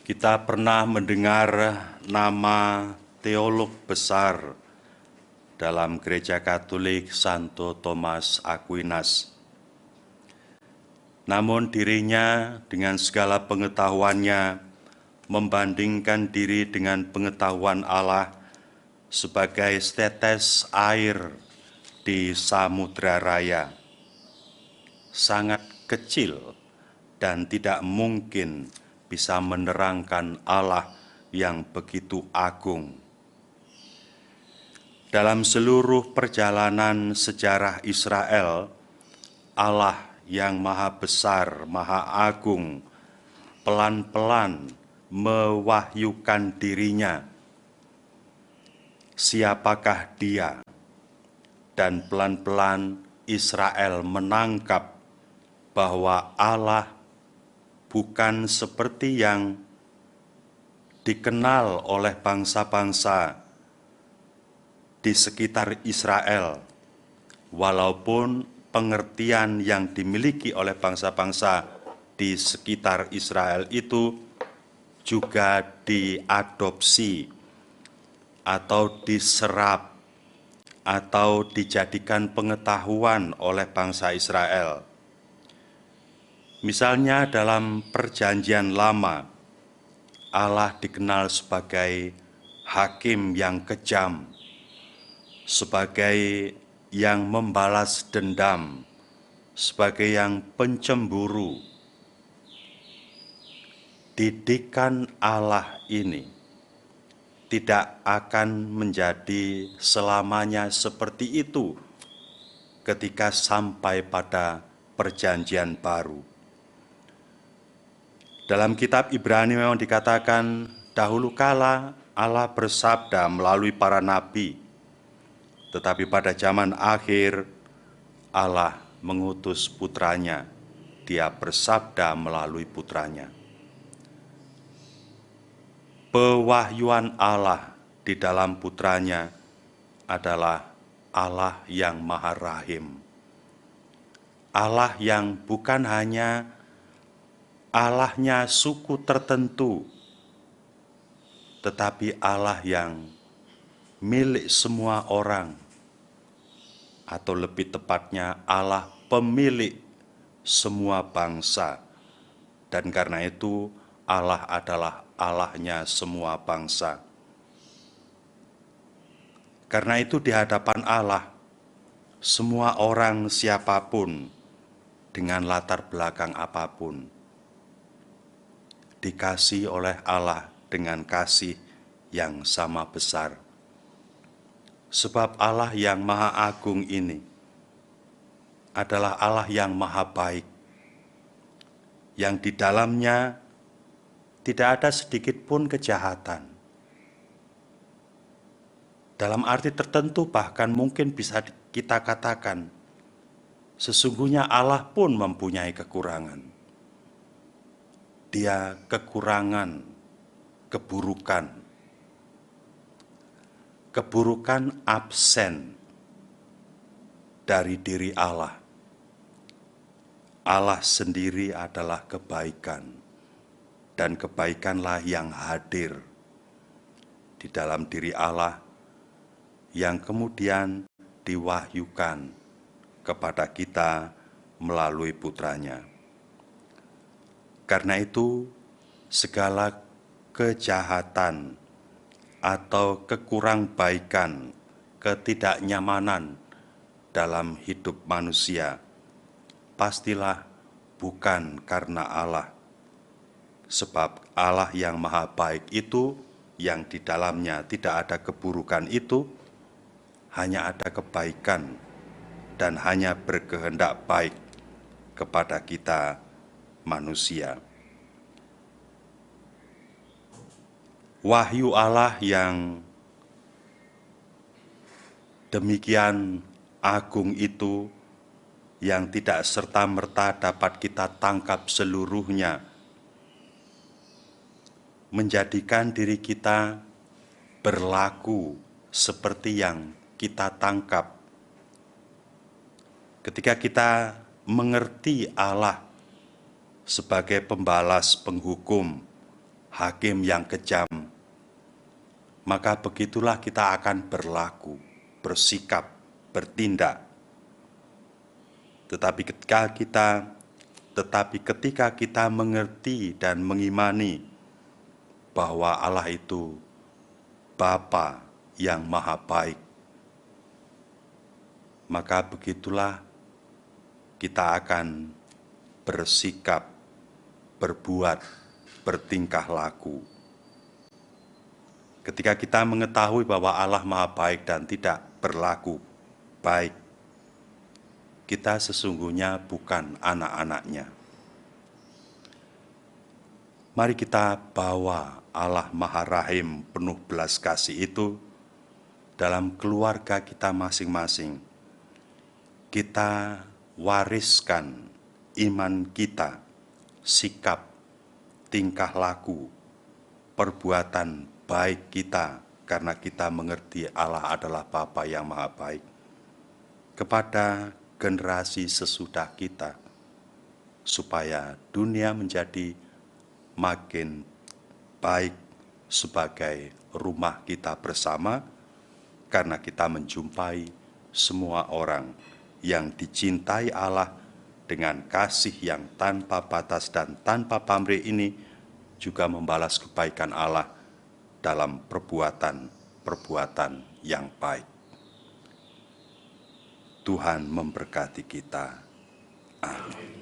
Kita pernah mendengar nama teolog besar dalam Gereja Katolik, Santo Thomas Aquinas. Namun dirinya dengan segala pengetahuannya membandingkan diri dengan pengetahuan Allah sebagai setetes air di samudra raya. Sangat kecil dan tidak mungkin bisa menerangkan Allah yang begitu agung. Dalam seluruh perjalanan sejarah Israel, Allah yang maha besar, maha agung, pelan-pelan mewahyukan dirinya. Siapakah dia? Dan pelan-pelan Israel menangkap bahwa Allah bukan seperti yang dikenal oleh bangsa-bangsa di sekitar Israel, walaupun pengertian yang dimiliki oleh bangsa-bangsa di sekitar Israel itu juga diadopsi atau diserap atau dijadikan pengetahuan oleh bangsa Israel. Misalnya dalam Perjanjian Lama, Allah dikenal sebagai hakim yang kejam, sebagai yang membalas dendam, sebagai yang pencemburu. Didikan Allah ini tidak akan menjadi selamanya seperti itu ketika sampai pada Perjanjian Baru. Dalam kitab Ibrani memang dikatakan, dahulu kala Allah bersabda melalui para nabi, tetapi pada zaman akhir Allah mengutus putranya, dia bersabda melalui putranya. Pewahyuan Allah di dalam putranya adalah Allah yang maha rahim. Allah yang bukan hanya Allahnya suku tertentu, tetapi Allah yang milik semua orang, atau lebih tepatnya Allah pemilik semua bangsa. Dan karena itu Allah adalah Allahnya semua bangsa. Karena itu di hadapan Allah, semua orang siapapun dengan latar belakang apapun dikasihi oleh Allah dengan kasih yang sama besar. Sebab Allah yang maha agung ini adalah Allah yang maha baik, yang di dalamnya tidak ada sedikit pun kejahatan. Dalam arti tertentu bahkan mungkin bisa kita katakan, sesungguhnya Allah pun mempunyai kekurangan. Dia kekurangan, keburukan absen dari diri Allah. Allah sendiri adalah kebaikan, dan kebaikanlah yang hadir di dalam diri Allah yang kemudian diwahyukan kepada kita melalui putranya. Karena itu, segala kejahatan atau kekurang-baikan, ketidaknyamanan dalam hidup manusia pastilah bukan karena Allah. Sebab Allah yang maha baik itu, yang di dalamnya tidak ada keburukan itu, hanya ada kebaikan dan hanya berkehendak baik kepada kita manusia. Wahyu Allah yang demikian agung itu, yang tidak serta-merta dapat kita tangkap seluruhnya, menjadikan diri kita berlaku seperti yang kita tangkap. Ketika kita mengerti Allah sebagai pembalas, penghukum, hakim yang kejam, maka begitulah kita akan berlaku, bersikap, bertindak. Tetapi ketika kita mengerti dan mengimani bahwa Allah itu Bapa yang Maha Baik, maka begitulah kita akan bersikap, berbuat, bertingkah laku. Ketika kita mengetahui bahwa Allah Maha Baik dan tidak berlaku baik, kita sesungguhnya bukan anak-anaknya. Mari kita bawa Allah Maha Rahim penuh belas kasih itu dalam keluarga kita masing-masing. Kita wariskan iman kita, sikap, tingkah laku, perbuatan baik kita, karena kita mengerti Allah adalah Bapa yang Maha Baik, kepada generasi sesudah kita, supaya dunia menjadi makin baik sebagai rumah kita bersama, karena kita menjumpai semua orang yang dicintai Allah dengan kasih yang tanpa batas dan tanpa pamrih ini, juga membalas kebaikan Allah dalam perbuatan-perbuatan yang baik. Tuhan memberkati kita. Amin.